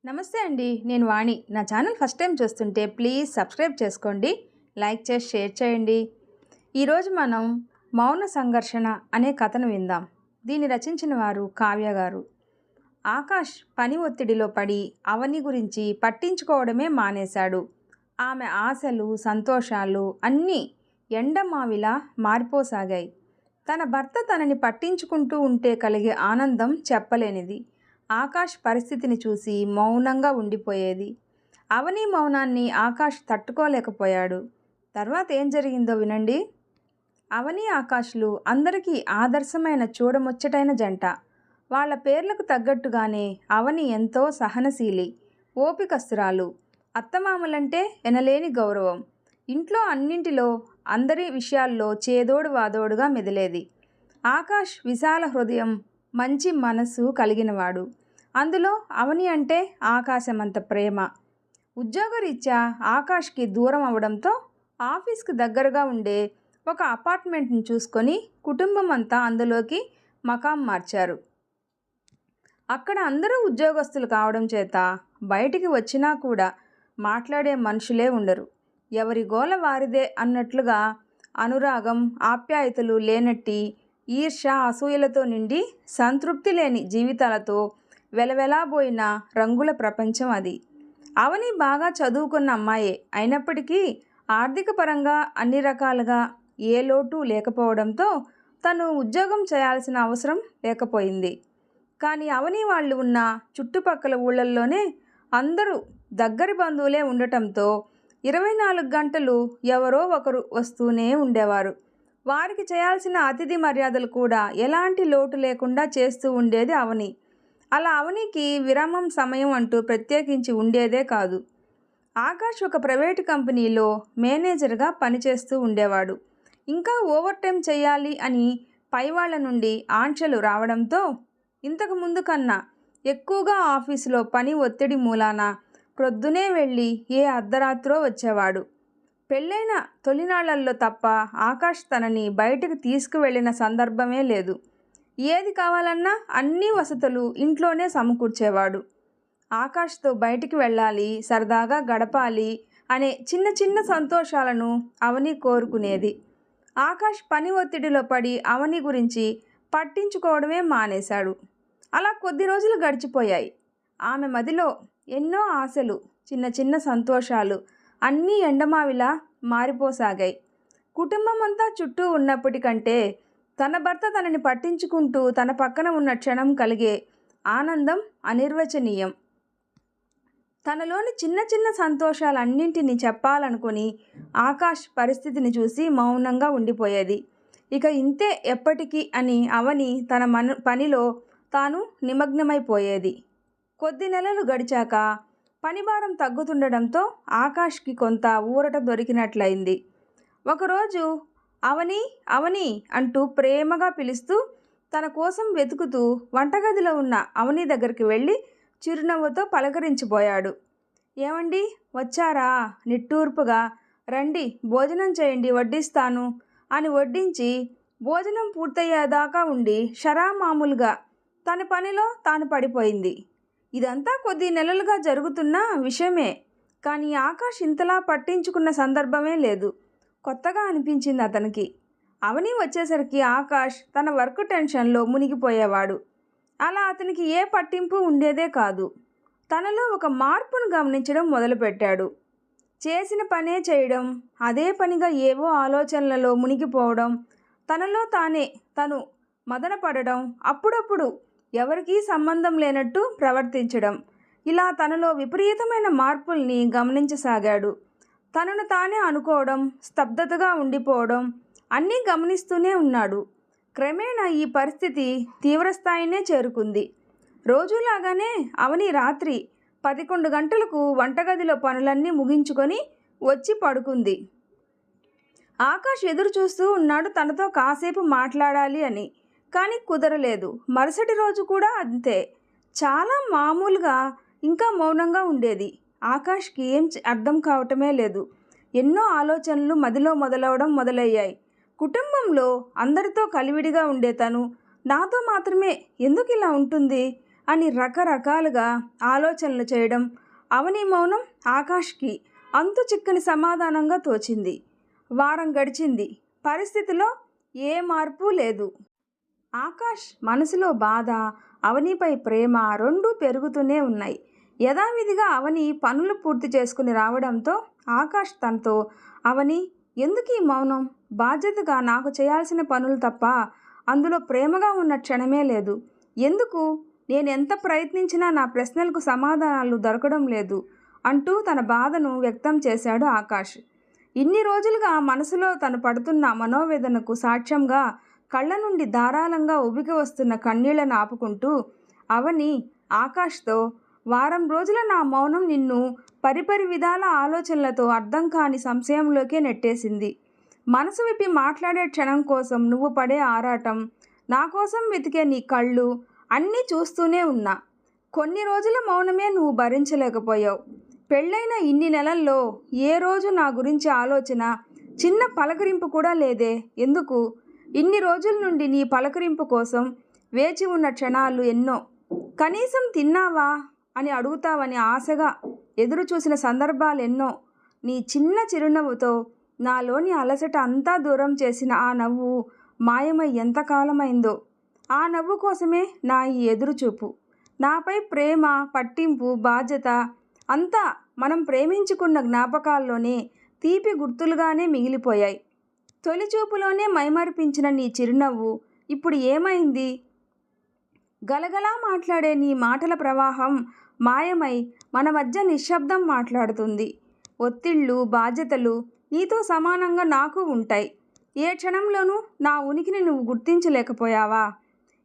నమస్తే అండి. నేను వాణి. నా ఛానల్ ఫస్ట్ టైం చూస్తుంటే ప్లీజ్ సబ్స్క్రైబ్ చేసుకోండి. లైక్ చేసి షేర్ చేయండి. ఈరోజు మనం మౌన సంఘర్షణ అనే కథను విందాం. దీన్ని రచించిన వారు కావ్య గారు. ఆకాష్ పని ఒత్తిడిలో పడి అవని గురించి పట్టించుకోవడమే మానేశాడు. ఆమె ఆశలు, సంతోషాలు అన్నీ ఎండమావిలా మారిపోసాగాయి. తన భర్త తనని పట్టించుకుంటూ ఉంటే కలిగే ఆనందం చెప్పలేనిది. ఆకాష్ పరిస్థితిని చూసి మౌనంగా ఉండిపోయేది. అవని మౌనాన్ని ఆకాష్ తట్టుకోలేకపోయాడు. తర్వాత ఏం జరిగిందో వినండి. అవని, ఆకాష్లు అందరికీ ఆదర్శమైన చూడముచ్చటైన జంట. వాళ్ళ పేర్లకు తగ్గట్టుగానే అవని ఎంతో సహనశీలి, ఓపికస్తురాలు. అత్తమామలంటే ఎనలేని గౌరవం. ఇంట్లో అన్నింటిలో అందరి విషయాల్లో చేదోడు వాదోడుగా మెదిలేది. ఆకాష్ విశాల హృదయం, మంచి మనసు కలిగినవాడు. అందులో అవని అంటే ఆకాశమంత ప్రేమ. ఉద్యోగరీత్యా ఆకాష్కి దూరం అవడంతో ఆఫీస్కి దగ్గరగా ఉండే ఒక అపార్ట్మెంట్ని చూసుకొని కుటుంబం అంతా అందులోకి మకాం మార్చారు. అక్కడ అందరూ ఉద్యోగస్తులు కావడం చేత బయటికి వచ్చినా కూడా మాట్లాడే మనుషులే ఉండరు. ఎవరి గోల వారిదే అన్నట్లుగా అనురాగం, ఆప్యాయతలు లేనట్టి, ఈర్ష్య, అసూయలతో నిండి సంతృప్తి లేని జీవితాలతో వెలవెలాబోయిన రంగుల ప్రపంచం అది. అవని బాగా చదువుకున్న అమ్మాయే అయినప్పటికీ ఆర్థిక పరంగా అన్ని రకాలుగా ఏ లోటు లేకపోవడంతో తను ఉద్యోగం చేయాల్సిన అవసరం లేకపోయింది. కానీ అవని వాళ్ళు ఉన్న చుట్టుపక్కల ఊళ్ళల్లోనే అందరూ దగ్గరి బంధువులే ఉండటంతో 24 గంటలు ఎవరో ఒకరు వస్తూనే ఉండేవారు. వారికి చేయాల్సిన అతిథి మర్యాదలు కూడా ఎలాంటి లోటు లేకుండా చేస్తూ ఉండేది అవని. అలా అవనికి విరామం సమయం అంటూ ప్రత్యేకించి ఉండేదే కాదు. ఆకాష్ ఒక ప్రైవేటు కంపెనీలో మేనేజర్గా పనిచేస్తూ ఉండేవాడు. ఇంకా ఓవర్ టైం చేయాలి అని పైవాళ్ల నుండి ఆంక్షలు రావడంతో ఇంతకు ముందు కన్నా ఎక్కువగా ఆఫీసులో పని ఒత్తిడి మూలాన ప్రొద్దునే వెళ్ళి ఏ అర్ధరాత్రో వచ్చేవాడు. పెళ్ళైన తొలినాళ్లలో తప్ప ఆకాష్ తనని బయటకు తీసుకువెళ్ళిన సందర్భమే లేదు. ఏది కావాలన్నా అన్ని వసతులు ఇంట్లోనే సమకూర్చేవాడు. ఆకాష్తో బయటికి వెళ్ళాలి, సరదాగా గడపాలి అనే చిన్న చిన్న సంతోషాలను అవని కోరుకునేది. ఆకాష్ పని ఒత్తిడిలో పడి అవని గురించి పట్టించుకోవడమే మానేశాడు. అలా కొద్ది రోజులు గడిచిపోయాయి. ఆమె మదిలో ఎన్నో ఆశలు, చిన్న చిన్న సంతోషాలు అన్నీ ఎండమావిలా మారిపోసాగాయి. కుటుంబం అంతా చుట్టూ ఉన్నప్పటికంటే తన భర్త తనని పట్టించుకుంటూ తన పక్కన ఉన్న క్షణం కలిగే ఆనందం అనిర్వచనీయం. తనలోని చిన్న చిన్న సంతోషాలన్నింటినీ చెప్పాలనుకుని ఆకాష్ పరిస్థితిని చూసి మౌనంగా ఉండిపోయేది. ఇక ఇంతే ఎప్పటికీ అని అవని తన పనిలో తాను నిమగ్నమైపోయేది. కొద్ది నెలలు గడిచాక పనిభారం తగ్గుతుండడంతో ఆకాష్కి కొంత ఊరట దొరికినట్లయింది. ఒకరోజు అవని అవని అంటూ ప్రేమగా పిలుస్తూ తన కోసం వెతుకుతూ వంటగదిలో ఉన్న అవని దగ్గరికి వెళ్ళి చిరునవ్వుతో పలకరించిపోయాడు. ఏమండి వచ్చారా? నిట్టూర్పుగా రండి భోజనం చేయండి, వడ్డిస్తాను అని వడ్డించి భోజనం పూర్తయ్యేదాకా ఉండి షరామామూలుగా తన పనిలో తాను పడిపోయింది. ఇదంతా కొద్ది నెలలుగా జరుగుతున్న విషయమే. కానీ ఆకాష్ ఇంతలా పట్టించుకున్న సందర్భమే లేదు. కొత్తగా అనిపించింది అతనికి. అవని వచ్చేసరికి ఆకాష్ తన వర్క్ టెన్షన్లో మునిగిపోయేవాడు. అలా అతనికి ఏ పట్టింపు ఉండేదే కాదు. తనలో ఒక మార్పును గమనించడం మొదలుపెట్టాడు. చేసిన పనే చేయడం, అదే పనిగా ఏవో ఆలోచనలలో మునిగిపోవడం, తనలో తను మదనపడడం, అప్పుడప్పుడు ఎవరికీ సంబంధం లేనట్టు ప్రవర్తించడం, ఇలా తనలో విపరీతమైన మార్పుల్ని గమనించసాగాడు. తనను తానే అనుకోవడం, స్తబ్దతగా ఉండిపోవడం అన్నీ గమనిస్తూనే ఉన్నాడు. క్రమేణా ఈ పరిస్థితి తీవ్రస్థాయినే చేరుకుంది. రోజులాగానే అవని రాత్రి 11 గంటలకు వంటగదిలో పనులన్నీ ముగించుకొని వచ్చి పడుకుంది. ఆకాష్ ఎదురు చూస్తూ ఉన్నాడు తనతో కాసేపు మాట్లాడాలి అని. కానీ కుదరలేదు. మరుసటి రోజు కూడా అంతే. చాలా మామూలుగా ఇంకా మౌనంగా ఉండేది. ఆకాష్కి ఏం అర్థం కావటమే లేదు. ఎన్నో ఆలోచనలు మదిలో మొదలవడం మొదలయ్యాయి. కుటుంబంలో అందరితో కలివిడిగా ఉండే తను నాతో మాత్రమే ఎందుకు ఇలా ఉంటుంది అని రకరకాలుగా ఆలోచనలు చేయడం అవని మౌనం ఆకాష్కి అంతు చిక్కని సమాధానంగా తోచింది. వారం గడిచింది. పరిస్థితిలో ఏ మార్పు లేదు. ఆకాష్ మనసులో బాధ, అవనిపై ప్రేమ రెండూ పెరుగుతూనే ఉన్నాయి. యథావిధిగా అవని పనులు పూర్తి చేసుకుని రావడంతో ఆకాష్ తనతో, అవని ఎందుకు ఈ మౌనం? బాధ్యతగా నాకు చేయాల్సిన పనులు తప్ప అందులో ప్రేమగా ఉన్న క్షణమే లేదు. ఎందుకు? నేనెంత ప్రయత్నించినా నా ప్రశ్నలకు సమాధానాలు దొరకడం లేదు అంటూ తన బాధను వ్యక్తం చేశాడు ఆకాష్. ఇన్ని రోజులుగా మనసులో తను పడుతున్న మనోవేదనకు సాక్ష్యంగా కళ్ళ నుండి ధారాళంగా ఉబికి వస్తున్న కన్నీళ్లను ఆపుకుంటూ అవని ఆకాష్తో, వారం రోజుల నా మౌనం నిన్ను పరిపరి విధాల ఆలోచనలతో అర్థం కాని సంశయంలోకే నెట్టేసింది. మనసు విప్పి మాట్లాడే క్షణం కోసం నువ్వు పడే ఆరాటం, నా కోసం వెతికే నీ కళ్ళు అన్నీ చూస్తూనే ఉన్నా. కొన్ని రోజుల మౌనమే నువ్వు భరించలేకపోయావు. పెళ్ళైన ఇన్ని నెలల్లో ఏ రోజు నా గురించి ఆలోచన, చిన్న పలకరింపు కూడా లేదే? ఎందుకు? ఇన్ని రోజుల నుండి నీ పలకరింపు కోసం వేచి ఉన్న క్షణాలు ఎన్నో. కనీసం తిన్నావా అని అడుగుతావని ఆశగా ఎదురు చూసిన సందర్భాలు ఎన్నో. నీ చిన్న చిరునవ్వుతో నాలోని అలసట అంతా దూరం చేసిన ఆ నవ్వు మాయమై ఎంతకాలమైందో. ఆ నవ్వు కోసమే నా ఈ ఎదురుచూపు. నాపై ప్రేమ, పట్టింపు, బాధ్యత అంతా మనం ప్రేమించుకున్న జ్ఞాపకాల్లోనే తీపి గుర్తులుగానే మిగిలిపోయాయి. తొలిచూపులోనే మైమరిపించిన నీ చిరునవ్వు ఇప్పుడు ఏమైంది? గలగలా మాట్లాడే నీ మాటల ప్రవాహం మాయమై మన మధ్య నిశ్శబ్దం మాట్లాడుతుంది. ఒత్తిళ్ళు, బాధ్యతలు నీతో సమానంగా నాకు ఉంటాయి. ఏ క్షణంలోనూ నా ఉనికిని నువ్వు గుర్తించలేకపోయావా?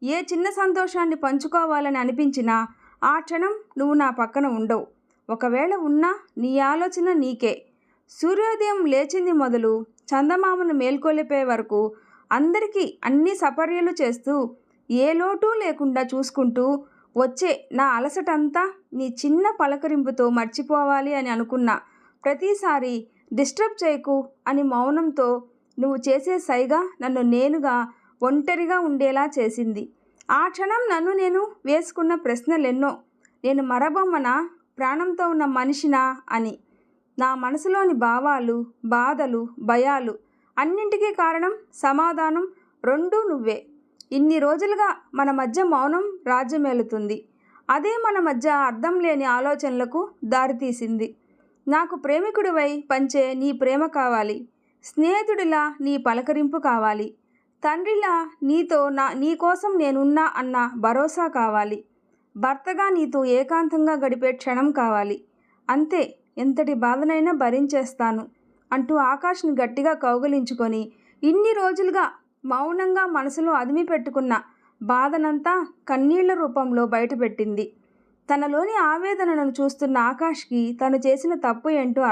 ఏ చిన్న సంతోషాన్ని పంచుకోవాలని అనిపించినా ఆ క్షణం నువ్వు నా పక్కన ఉండవు. ఒకవేళ ఉన్నా నీ ఆలోచన నీకే. సూర్యోదయం లేచింది మొదలు చందమామను మేల్కొలిపే వరకు అందరికీ అన్ని సపర్యలు చేస్తూ, ఏ లోటు లేకుండా చూసుకుంటూ వచ్చే నా అలసటంతా నీ చిన్న పలకరింపుతో మర్చిపోవాలి అని అనుకున్నా. ప్రతిసారి డిస్టర్బ్ చేయకు అని మౌనంతో నువ్వు చేసే సైగా నన్ను నేనుగా ఒంటరిగా ఉండేలా చేసింది. ఆ క్షణం నన్ను నేను వేసుకున్న ప్రశ్నలెన్నో. నేను మరబొమ్మనా, ప్రాణంతో ఉన్న మనిషినా అని. నా మనసులోని భావాలు, బాధలు, భయాలు అన్నింటికీ కారణం, సమాధానం రెండూ నువ్వే. ఇన్ని రోజులుగా మన మధ్య మౌనం రాజ్యమేలుతుంది. అదే మన మధ్య అర్థం లేని ఆలోచనలకు దారితీసింది. నాకు ప్రేమికుడివై పంచే నీ ప్రేమ కావాలి. స్నేహితుడిలా నీ పలకరింపు కావాలి. తండ్రిలా నీ కోసం నేనున్నా అన్న భరోసా కావాలి. భర్తగా నీతో ఏకాంతంగా గడిపే క్షణం కావాలి. అంతే, ఎంతటి బాధనైనా భరించేస్తాను అంటూ ఆకాష్ని గట్టిగా కౌగిలించుకొని ఇన్ని రోజులుగా మౌనంగా మనసులో అదిమి పెట్టుకున్న బాధనంతా కన్నీళ్ల రూపంలో బయటపెట్టింది. తనలోని ఆవేదనను చూస్తున్న ఆకాష్కి తను చేసిన తప్పు ఏంటో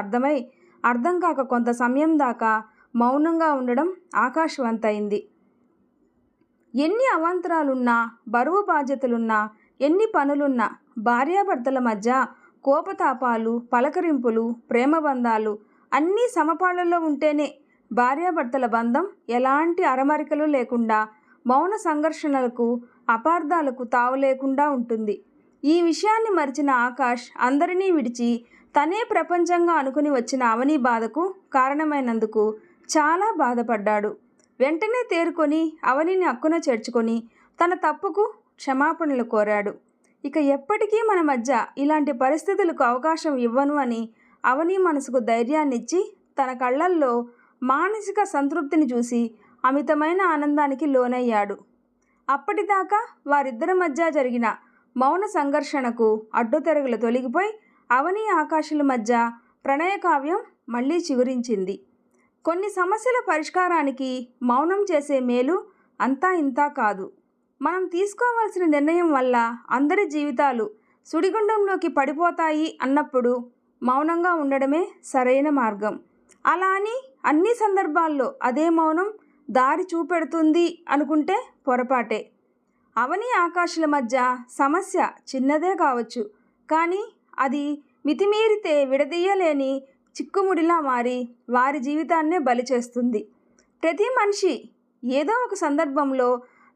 అర్థం కాక కొంత సమయం దాకా మౌనంగా ఉండడం ఆకాష్ వంతైంది. ఎన్ని అవాంతరాలున్నా, బరువు బాధ్యతలున్నా, ఎన్ని పనులున్నా భార్యాభర్తల మధ్య కోపతాపాలు, పలకరింపులు, ప్రేమబంధాలు అన్నీ సమపాళ్లలో ఉంటేనే భార్యాభర్తల బంధం ఎలాంటి అరమరికలు లేకుండా, మౌన సంఘర్షణలకు, అపార్థాలకు తావు లేకుండా ఉంటుంది. ఈ విషయాన్ని మరిచిన ఆకాష్ అందరినీ విడిచి తనే ప్రపంచంగా అనుకుని వచ్చిన అవని బాధకు కారణమైనందుకు చాలా బాధపడ్డాడు. వెంటనే తేరుకొని అవనిని అక్కున చేర్చుకొని తన తప్పుకు క్షమాపణలు కోరాడు. ఇక ఎప్పటికీ మన మధ్య ఇలాంటి పరిస్థితులకు అవకాశం ఇవ్వను అని అవని మనసుకు ధైర్యాన్నిచ్చి తన కళ్ళల్లో మానసిక సంతృప్తిని చూసి అమితమైన ఆనందానికి లోనయ్యాడు. అప్పటిదాకా వారిద్దరి మధ్య జరిగిన మౌన సంఘర్షణకు అడ్డుతెరగులు తొలగిపోయి అవని ఆకాశుల మధ్య ప్రణయకావ్యం మళ్ళీ చిగురించింది. కొన్ని సమస్యల పరిష్కారానికి మౌనం చేసే మేలు అంతా ఇంతా కాదు. మనం తీసుకోవాల్సిన నిర్ణయం వల్ల అందరి జీవితాలు సుడిగుండంలోకి పడిపోతాయి అన్నప్పుడు మౌనంగా ఉండడమే సరైన మార్గం. అలా అని అన్ని సందర్భాల్లో అదే మౌనం దారి చూపెడుతుంది అనుకుంటే పొరపాటే. అవని ఆకాశుల మధ్య సమస్య చిన్నదే కావచ్చు, కానీ అది మితిమీరితే విడదీయలేని చిక్కుముడిలా మారి వారి జీవితాన్నే బలి చేస్తుంది. ప్రతి మనిషి ఏదో ఒక సందర్భంలో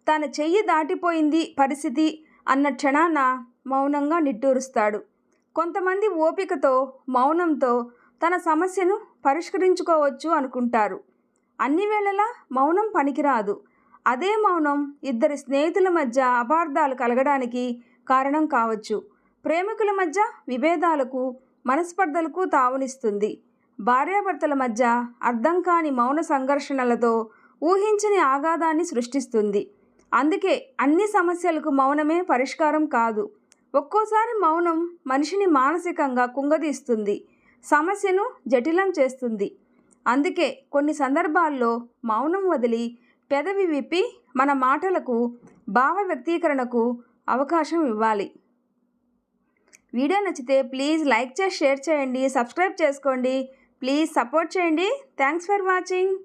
తన చెయ్యి దాటిపోయింది పరిస్థితి అన్న క్షణాన మౌనంగా నిట్టూరుస్తాడు. కొంతమంది ఓపికతో మౌనంతో తన సమస్యను పరిష్కరించుకోవచ్చు అనుకుంటారు. అన్ని వేళలా మౌనం పనికిరాదు. అదే మౌనం ఇద్దరి స్నేహితుల మధ్య అపార్థాలు కలగడానికి కారణం కావచ్చు. ప్రేమికుల మధ్య విభేదాలకు మనస్పర్ధలకు తావునిస్తుంది. భార్యాభర్తల మధ్య అర్థం కాని మౌన సంఘర్షణలతో ఊహించని ఆఘాతాన్ని సృష్టిస్తుంది. అందుకే అన్ని సమస్యలకు మౌనమే పరిష్కారం కాదు. ఒక్కోసారి మౌనం మనిషిని మానసికంగా కుంగదీస్తుంది, సమస్యను జటిలం చేస్తుంది. అందుకే కొన్ని సందర్భాల్లో మౌనం వదిలి పెదవి విప్పి మన మాటలకు, భావ వ్యక్తీకరణకు అవకాశం ఇవ్వాలి. వీడియో నచ్చితే ప్లీజ్ లైక్ చేసి షేర్ చేయండి, సబ్స్క్రైబ్ చేసుకోండి. ప్లీజ్ సపోర్ట్ చేయండి. Thanks for watching.